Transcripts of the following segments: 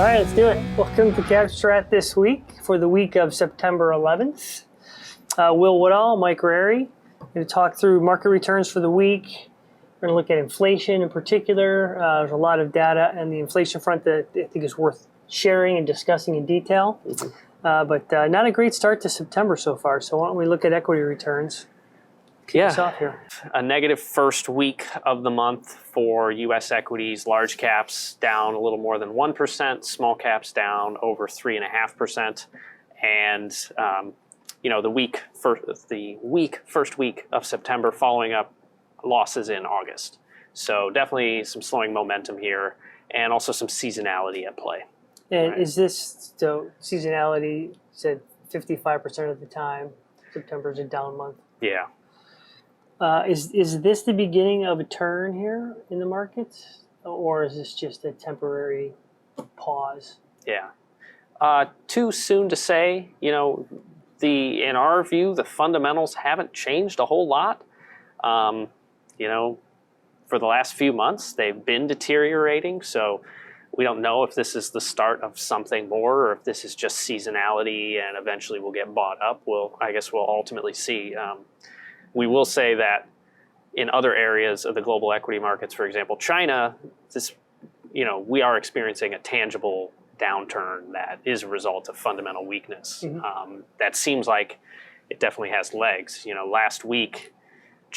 All right, let's do it. Welcome to CAP STRAT this week for the week of September 11th. Woodall, Mike Rarey. Going to talk through market returns for the week. We're going to look at inflation in particular. There's a lot of data on the inflation front that I think is worth sharing and discussing in detail. But not a great start to September so far. So why don't we look at equity returns? Kick us off here. A negative first week of the month for U.S. equities, large caps down a little more than 1%, small caps down over 3.5%, and the first week of September following up losses in August. So definitely some slowing momentum here, and also some seasonality at play. And is this seasonality? Said 55% of the time, September's a down month. Yeah. Is this the beginning of a turn here in the markets, or is this just a temporary pause? Yeah. Too soon to say. In our view, the fundamentals haven't changed a whole lot. For the last few months, they've been deteriorating. So we don't know if this is the start of something more, or if this is just seasonality and eventually we'll get bought up. I guess we'll ultimately see. We will say that in other areas of the global equity markets, for example, China, we are experiencing a tangible downturn that is a result of fundamental weakness. That seems like it definitely has legs. Last week,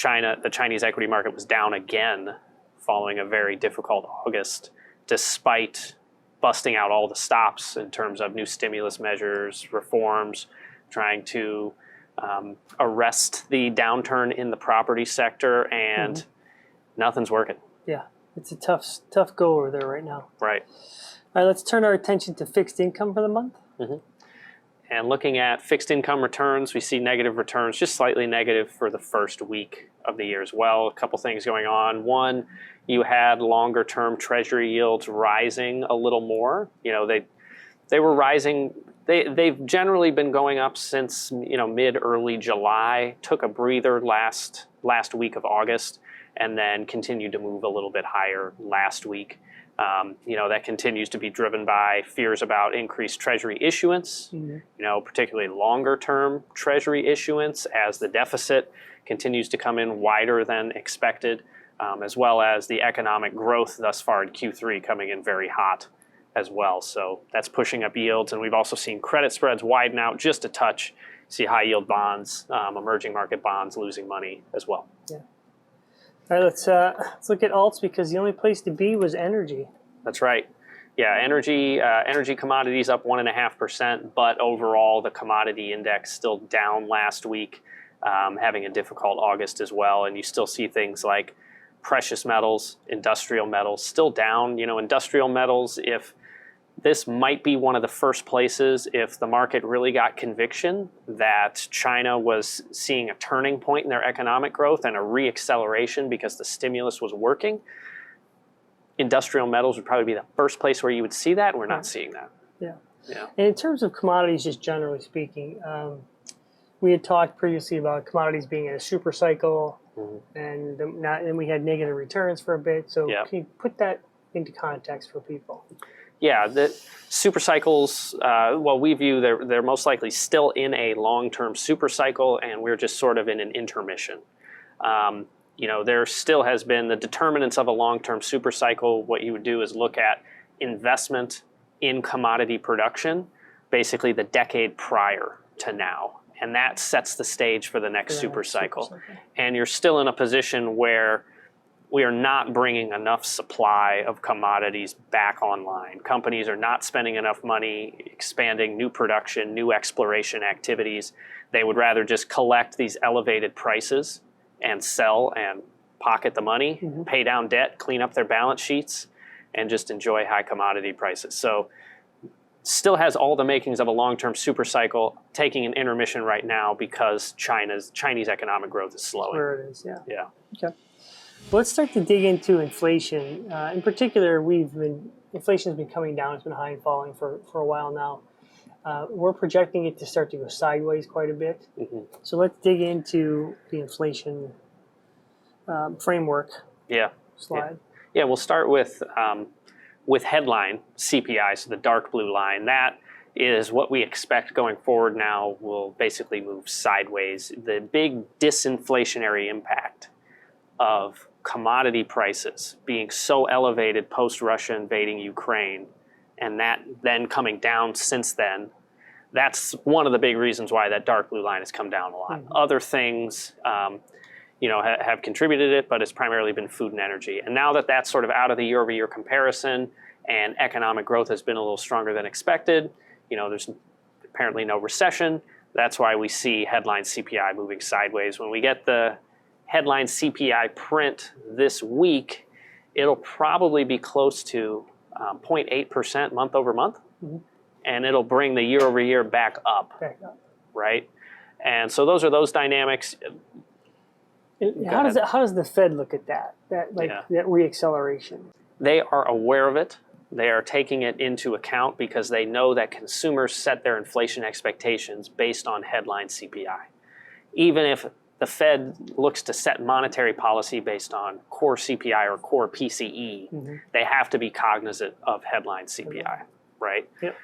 the Chinese equity market was down again following a very difficult August, despite busting out all the stops in terms of new stimulus measures, reforms, trying to arrest the downturn in the property sector, and nothing's working. Yeah, it's a tough go over there right now. Right. All right, let's turn our attention to fixed income for the month. And looking at fixed income returns, we see negative returns, just slightly negative for the first week of the year as well. A couple things going on. One, you had longer term treasury yields rising a little more. They were rising. They've generally been going up since mid-early July, took a breather last week of August, and then continued to move a little bit higher last week. That continues to be driven by fears about increased Treasury issuance, particularly longer-term Treasury issuance as the deficit continues to come in wider than expected, as well as the economic growth thus far in Q3 coming in very hot as well. So that's pushing up yields, and we've also seen credit spreads widen out just a touch. See high yield bonds, emerging market bonds losing money as well. Yeah. All right, let's look at alts, because the only place to be was energy. That's right. Yeah, energy commodities up 1.5%, but overall the commodity index still down last week, having a difficult August as well. And you still see things like precious metals, industrial metals still down. Industrial metals, this might be one of the first places, if the market really got conviction that China was seeing a turning point in their economic growth and a re-acceleration because the stimulus was working, industrial metals would probably be the first place where you would see that, and we're not seeing that. Yeah. And in terms of commodities, just generally speaking, we had talked previously about commodities being in a super cycle, and we had negative returns for a bit. So can you put that into context for people? Yeah, the super cycles, we view they're most likely still in a long-term super cycle, and we're just sort of in an intermission. There still has been the determinants of a long-term super cycle. What you would do is look at investment in commodity production, basically the decade prior to now. And that sets the stage for the next super cycle. And you're still in a position where we are not bringing enough supply of commodities back online. Companies are not spending enough money expanding new production, new exploration activities. They would rather just collect these elevated prices and sell and pocket the money, pay down debt, clean up their balance sheets, and just enjoy high commodity prices. So still has all the makings of a long-term super cycle, taking an intermission right now because Chinese economic growth is slowing. Where it is, yeah. Yeah. Okay. Well, let's start to dig into inflation. In particular, inflation has been coming down. It's been high and falling for a while now. We're projecting it to start to go sideways quite a bit. So let's dig into the inflation framework slide. Yeah, we'll start with with headline CPI, so the dark blue line, that is what we expect going forward now will basically move sideways. The big disinflationary impact of commodity prices being so elevated post-Russia invading Ukraine, and that then coming down since then, that's one of the big reasons why that dark blue line has come down a lot. Other things have contributed it, but it's primarily been food and energy. And now that that's sort of out of the year-over-year comparison and economic growth has been a little stronger than expected, there's apparently no recession. That's why we see headline CPI moving sideways. When we get the headline CPI print this week, it'll probably be close to 0.8% month over month, and it'll bring the year over year back up, right? And so those are those dynamics. How does the Fed look at that reacceleration? They are aware of it. They are taking it into account because they know that consumers set their inflation expectations based on headline CPI. Even if the Fed looks to set monetary policy based on core CPI or core PCE, they have to be cognizant of headline CPI, right? Yep.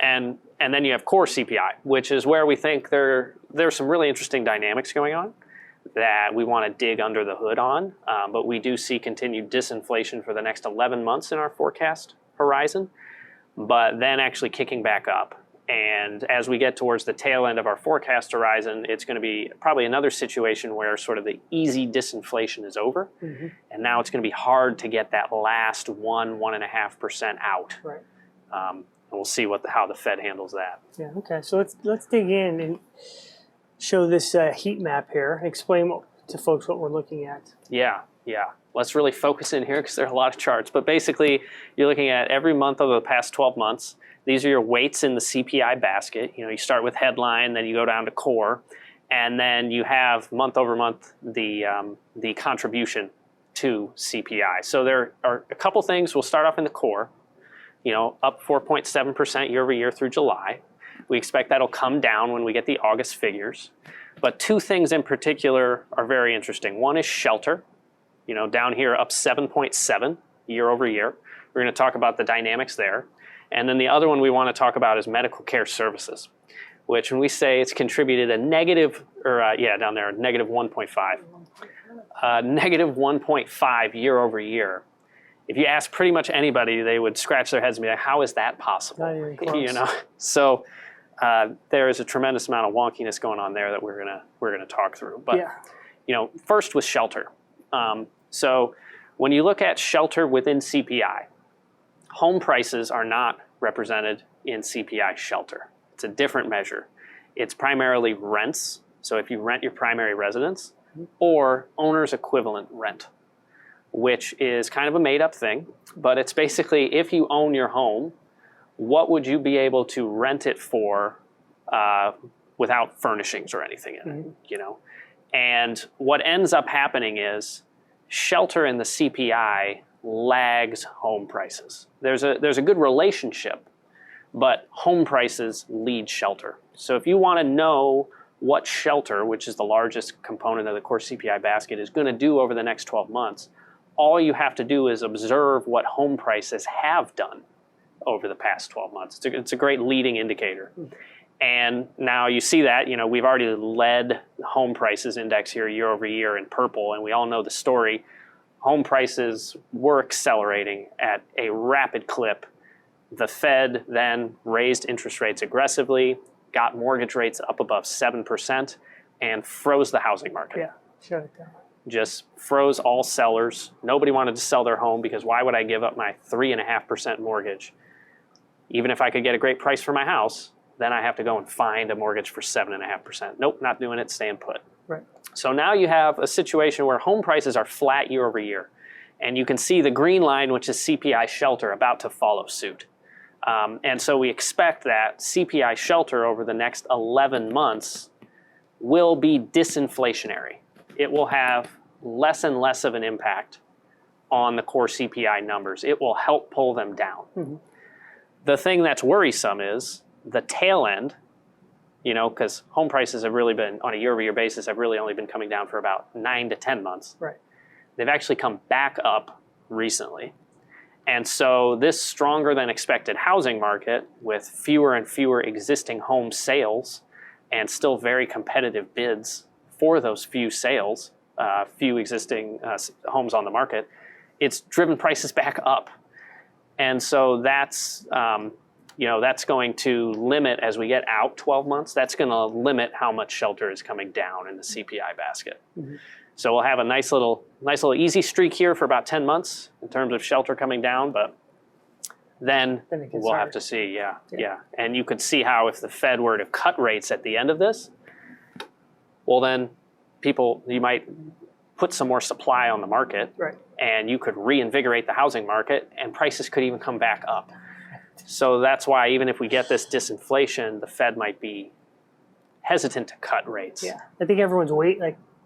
And then you have core CPI, which is where we think there's some really interesting dynamics going on that we want to dig under the hood on. But we do see continued disinflation for the next 11 months in our forecast horizon, but then actually kicking back up. And as we get towards the tail end of our forecast horizon, it's going to be probably another situation where sort of the easy disinflation is over. And now it's going to be hard to get that last 1.5% out. Right. And we'll see how the Fed handles that. Yeah. Okay. So let's dig in and show this heat map here. Explain to folks what we're looking at. Yeah. Let's really focus in here because there are a lot of charts. But basically, you're looking at every month over the past 12 months. These are your weights in the CPI basket. You start with headline, then you go down to core, and then you have month over month the contribution to CPI. So there are a couple things. We'll start off in the core. Up 4.7% year over year through July. We expect that'll come down when we get the August figures. But two things in particular are very interesting. One is shelter, down here up 7.7 year over year. We're going to talk about the dynamics there. And then the other one we want to talk about is medical care services, which when we say it's contributed a negative, down there, negative 1.5. Negative 1.5 year over year. If you ask pretty much anybody, they would scratch their heads and be like, how is that possible? Not even close. So there is a tremendous amount of wonkiness going on there that we're gonna talk through. But first with shelter. So when you look at shelter within CPI, home prices are not represented in CPI shelter. It's a different measure. It's primarily rents. So if you rent your primary residence, or owner's equivalent rent, which is kind of a made up thing, but it's basically if you own your home, what would you be able to rent it for without furnishings or anything in it, And what ends up happening is shelter in the CPI lags home prices. There's a good relationship, but home prices lead shelter. So if you want to know what shelter, which is the largest component of the core CPI basket, is going to do over the next 12 months, all you have to do is observe what home prices have done over the past 12 months. It's a great leading indicator. And now you see that, we've already led the home prices index here year over year in purple, and we all know the story. Home prices were accelerating at a rapid clip. The Fed then raised interest rates aggressively, got mortgage rates up above 7%, and froze the housing market. Yeah, shut it down. Just froze all sellers. Nobody wanted to sell their home because why would I give up my 3.5% mortgage? Even if I could get a great price for my house, then I have to go and find a mortgage for 7.5%. Nope, not doing it, staying put. Right. So now you have a situation where home prices are flat year over year. And you can see the green line, which is CPI shelter, about to follow suit. And so we expect that CPI shelter over the next 11 months will be disinflationary. It will have less and less of an impact on the core CPI numbers. It will help pull them down. The thing that's worrisome is the tail end, because home prices have really been, on a year-over-year basis, have really only been coming down for about 9 to 10 months. Right. They've actually come back up recently. And so this stronger than expected housing market with fewer and fewer existing home sales and still very competitive bids for those few sales, few existing homes on the market, it's driven prices back up. And so that's, that's going to limit, as we get out 12 months, that's going to limit how much shelter is coming down in the CPI basket. Mm-hmm. So we'll have a nice little easy streak here for about 10 months in terms of shelter coming down, but then we'll have to see, yeah. And you could see how if the Fed were to cut rates at the end of this, well then you might put some more supply on the market, right, and you could reinvigorate the housing market and prices could even come back up. So that's why even if we get this disinflation, the Fed might be hesitant to cut rates. Yeah, I think everyone's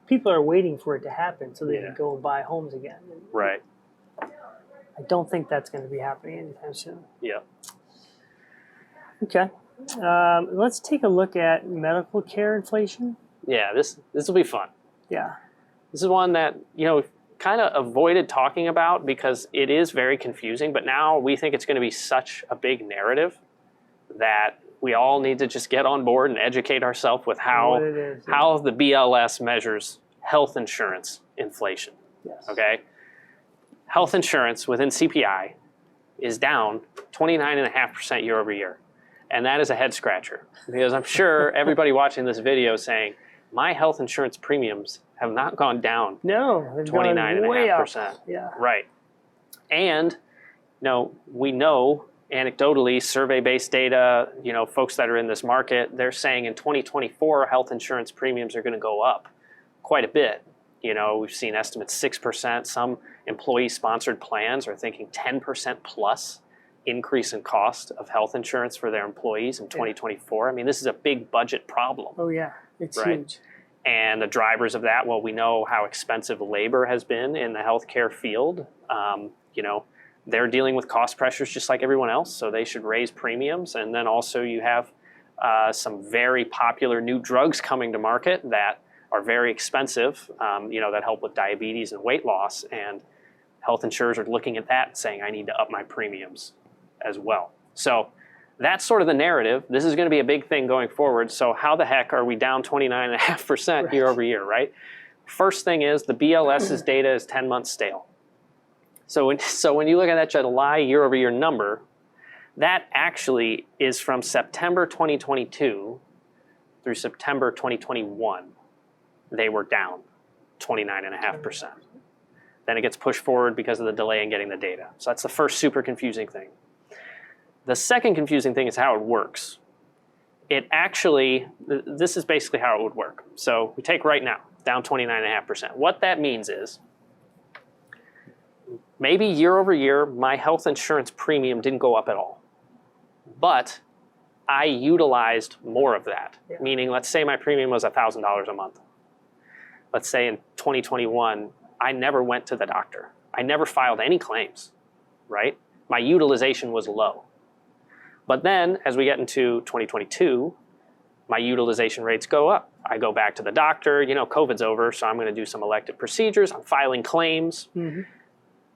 people are waiting for it to happen so they can go and buy homes again. Right. I don't think that's going to be happening anytime soon. Yeah. Okay. Let's take a look at medical care inflation. Yeah, this will be fun. Yeah. This is one that, kind of avoided talking about because it is very confusing, but now we think it's going to be such a big narrative that we all need to just get on board and educate ourselves with how the BLS measures health insurance inflation. Yes. Okay? Health insurance within CPI is down 29.5% year over year. And that is a head scratcher because I'm sure everybody watching this video is saying, my health insurance premiums have not gone down. No, they've 29.5%. Yeah. Right. And we know anecdotally, survey-based data, folks that are in this market, they're saying in 2024, health insurance premiums are going to go up quite a bit. We've seen estimates 6%. Some employee-sponsored plans are thinking 10% plus increase in cost of health insurance for their employees in 2024. I mean, this is a big budget problem. Oh, yeah. It's huge. And the drivers of that, well, we know how expensive labor has been in the healthcare field. They're dealing with cost pressures just like everyone else, so they should raise premiums. And then also you have some very popular new drugs coming to market that are very expensive, that help with diabetes and weight loss. And health insurers are looking at that and saying, I need to up my premiums as well. So that's sort of the narrative. This is going to be a big thing going forward. So how the heck are we down 29.5% year over year, right? First thing is the BLS's data is 10 months stale. So when you look at that July year over year number, that actually is from September 2022 through September 2021. They were down 29.5%. Then it gets pushed forward because of the delay in getting the data. So that's the first super confusing thing. The second confusing thing is how it works. This is basically how it would work. So we take right now, down 29.5%. What that means is, maybe year over year, my health insurance premium didn't go up at all, but I utilized more of that. Yeah. Meaning, let's say my premium was $1,000 a month. Let's say in 2021, I never went to the doctor. I never filed any claims, right? My utilization was low. But then, as we get into 2022, my utilization rates go up. I go back to the doctor, COVID's over, so I'm going to do some elective procedures. I'm filing claims. Mm-hmm.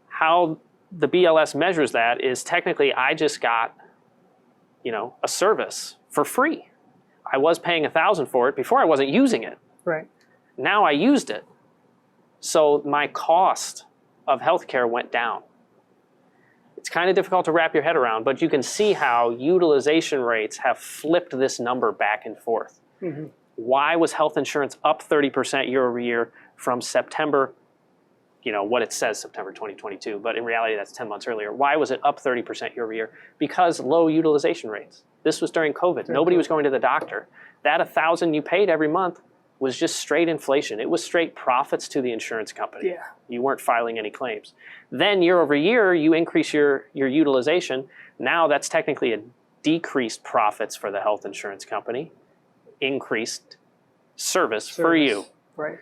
How the BLS measures that is technically I just got, a service for free. I was paying $1,000 for it. Before I wasn't using it. Right. Now I used it. So my cost of healthcare went down. It's kind of difficult to wrap your head around, but you can see how utilization rates have flipped this number back and forth. Mm-hmm. Why was health insurance up 30% year over year from September, what it says September 2022, but in reality that's 10 months earlier. Why was it up 30% year over year? Because low utilization rates. This was during COVID. Nobody was going to the doctor. That $1,000 you paid every month was just straight inflation. It was straight profits to the insurance company. Yeah. You weren't filing any claims. Then year over year, you increase your utilization. Now that's technically a decreased profits for the health insurance company, increased service for you. Right.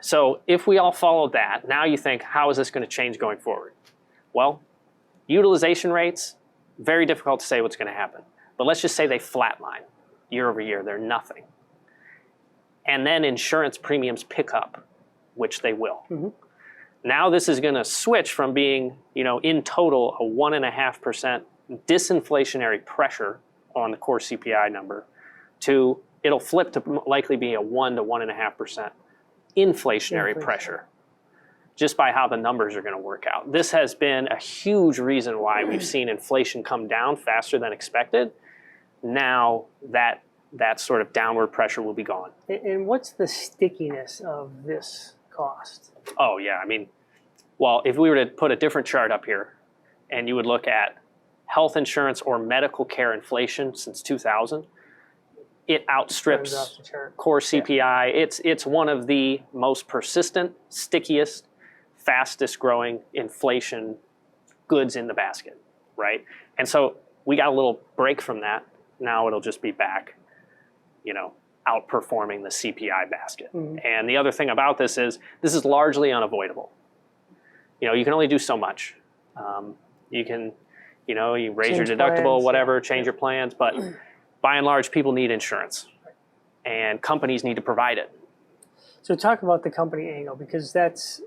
So if we all followed that, now you think, how is this going to change going forward? Well, utilization rates, very difficult to say what's going to happen. But let's just say they flatline year over year. They're nothing. And then insurance premiums pick up, which they will. Mm-hmm. Now this is going to switch from being, in total a 1.5% disinflationary pressure on the core CPI number to it'll flip to likely be a 1 to 1.5% inflationary pressure, just by how the numbers are going to work out. This has been a huge reason why we've seen inflation come down faster than expected. Now that sort of downward pressure will be gone. And what's the stickiness of this cost? Oh yeah, I mean, well, if we were to put a different chart up here and you would look at health insurance or medical care inflation since 2000, it outstrips core CPI. Yeah. It's one of the most persistent, stickiest, fastest growing inflation goods in the basket, right? And so we got a little break from that. Now it'll just be back, outperforming the CPI basket. Mm-hmm. And the other thing about this is largely unavoidable. You can only do so much. You can, you raise your deductible, plans, whatever, change your plans, but by and large, people need insurance and companies need to provide it. So talk about the company angle, because that's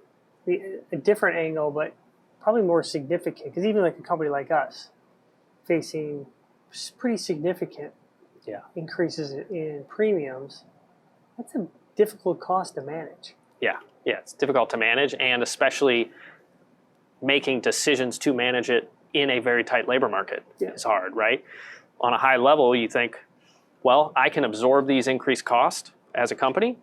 a different angle, but probably more significant, because even like a company like us facing pretty significant increases in premiums, that's a difficult cost to manage. Yeah, it's difficult to manage, and especially making decisions to manage it in a very tight labor market is hard, right? On a high level, you think, well, I can absorb these increased costs as a company,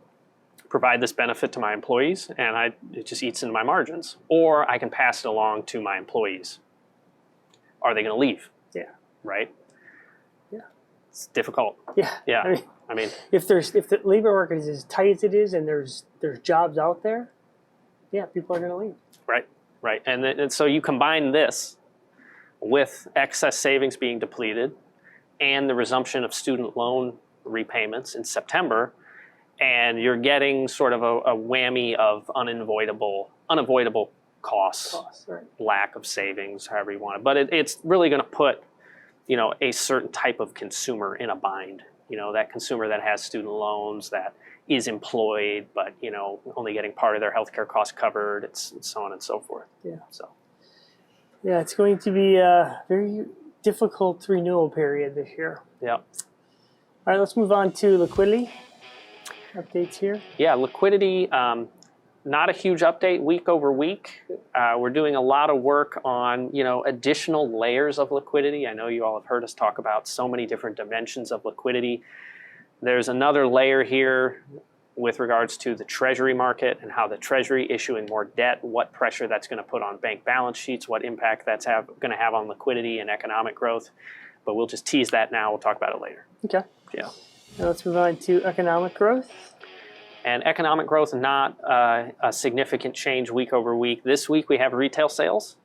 provide this benefit to my employees, and it just eats into my margins. Or I can pass it along to my employees. Are they going to leave? Yeah. Right? Yeah. It's difficult. Yeah. Yeah. I mean, if the labor market is as tight as it is and there's jobs out there, people are going to leave. Right. And so you combine this with excess savings being depleted and the resumption of student loan repayments in September, and you're getting sort of a whammy of unavoidable costs, right. Lack of savings, however you want it. But it's really going to put, a certain type of consumer in a bind. That consumer that has student loans, that is employed, but only getting part of their healthcare costs covered. It's so on and so forth. Yeah. So. Yeah, it's going to be a very difficult renewal period this year. Yeah. All right, let's move on to liquidity updates here. Yeah, liquidity, not a huge update week over week. We're doing a lot of work on, additional layers of liquidity. I know you all have heard us talk about so many different dimensions of liquidity. There's another layer here with regards to the Treasury market and how the Treasury issuing more debt, what pressure that's going to put on bank balance sheets, what impact that's going to have on liquidity and economic growth. But we'll just tease that now. We'll talk about it later. Okay. Yeah. Now let's move on to economic growth. And economic growth, not a significant change week over week. This week we have retail sales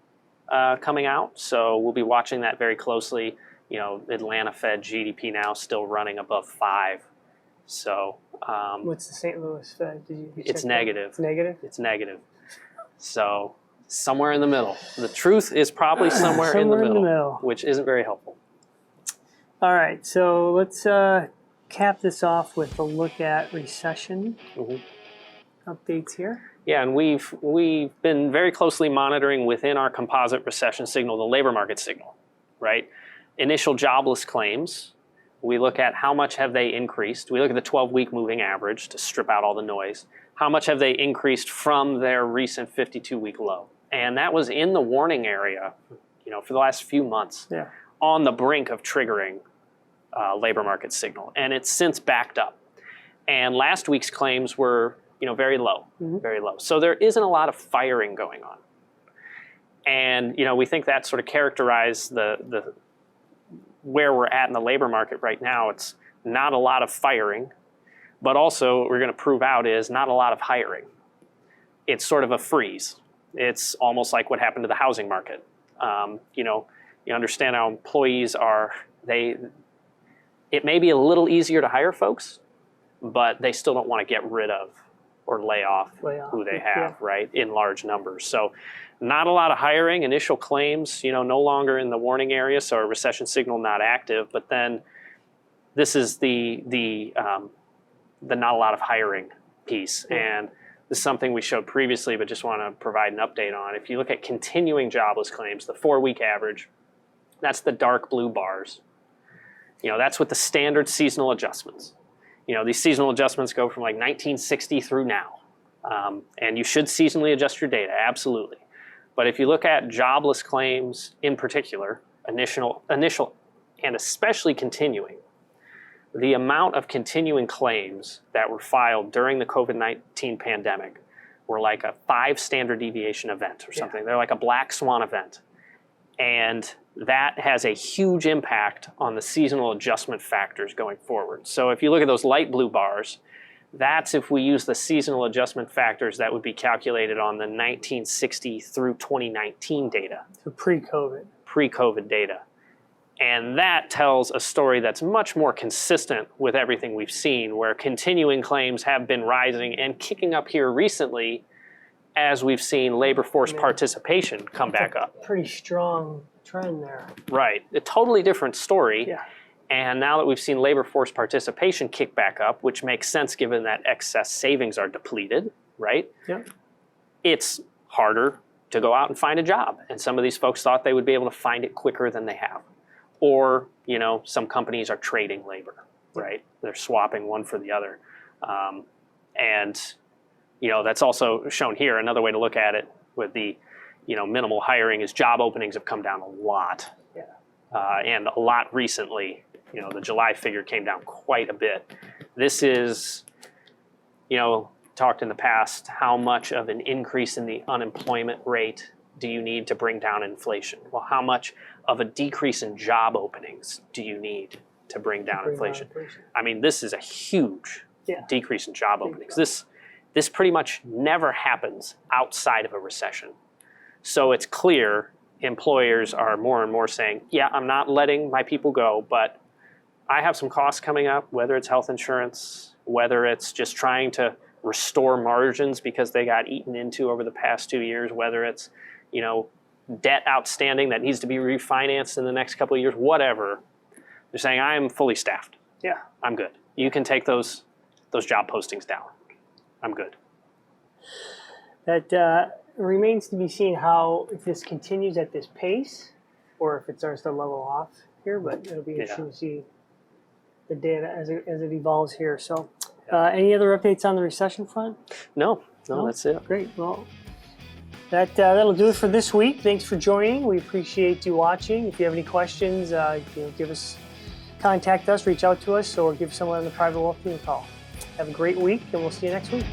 coming out, so we'll be watching that very closely. Atlanta Fed GDP now still running above 5. So what's the St. Louis Fed? It's negative. It's negative? It's negative. So somewhere in the middle. The truth is probably somewhere in the middle, which isn't very helpful. All right, so let's cap this off with a look at recession updates here. Yeah, and we've been very closely monitoring within our composite recession signal, the labor market signal, right? Initial jobless claims, we look at how much have they increased. We look at the 12-week moving average to strip out all the noise. How much have they increased from their recent 52-week low? And that was in the warning area, for the last few months, on the brink of triggering labor market signal. And it's since backed up. And last week's claims were, very low, very low. So there isn't a lot of firing going on. And, we think that sort of characterized the where we're at in the labor market right now. It's not a lot of firing, but also what we're going to prove out is not a lot of hiring. It's sort of a freeze. It's almost like what happened to the housing market. You understand how employees are, it may be a little easier to hire folks, but they still don't want to get rid of or lay off who they have, right, in large numbers. So not a lot of hiring, initial claims, no longer in the warning area, so a recession signal not active. But then this is the not a lot of hiring piece. And This is something we showed previously, but just want to provide an update on. If you look at continuing jobless claims, the 4-week average, that's the dark blue bars. That's with the standard seasonal adjustments. These seasonal adjustments go from like 1960 through now. And you should seasonally adjust your data, absolutely. But if you look at jobless claims in particular, initial and especially continuing, the amount of continuing claims that were filed during the COVID-19 pandemic were like a 5 standard deviation event or something. They're like a black swan event. And that has a huge impact on the seasonal adjustment factors going forward. So if you look at those light blue bars, that's if we use the seasonal adjustment factors that would be calculated on the 1960 through 2019 data. So pre-COVID. Pre-COVID data. And that tells a story that's much more consistent with everything we've seen, where continuing claims have been rising and kicking up here recently as we've seen labor force participation come back up. Pretty strong trend there. Right. A totally different story. Yeah. And now that we've seen labor force participation kick back up, which makes sense given that excess savings are depleted, right? Yep. It's harder to go out and find a job. And some of these folks thought they would be able to find it quicker than they have. Or, some companies are trading labor, right? They're swapping one for the other. That's also shown here. Another way to look at it with the, minimal hiring is job openings have come down a lot. Yeah. And a lot recently. The July figure came down quite a bit. This is, talked in the past, how much of an increase in the unemployment rate do you need to bring down inflation? Well, how much of a decrease in job openings do you need to bring down inflation? I mean, this is a huge decrease in job openings. This pretty much never happens outside of a recession. So it's clear employers are more and more saying, yeah, I'm not letting my people go, but I have some costs coming up, whether it's health insurance, whether it's just trying to restore margins because they got eaten into over the past 2 years, whether it's, debt outstanding that needs to be refinanced in the next couple of years, whatever. They're saying, I am fully staffed. Yeah. I'm good. You can take those job postings down. I'm good. That remains to be seen if this continues at this pace or if it starts to level off here, but it'll be interesting to see the data as it evolves here. So any other updates on the recession front? No, that's it. Great. Well, that'll do it for this week. Thanks for joining. We appreciate you watching. If you have any questions, contact us, reach out to us, or give someone on the private wealth team a call. Have a great week, and we'll see you next week.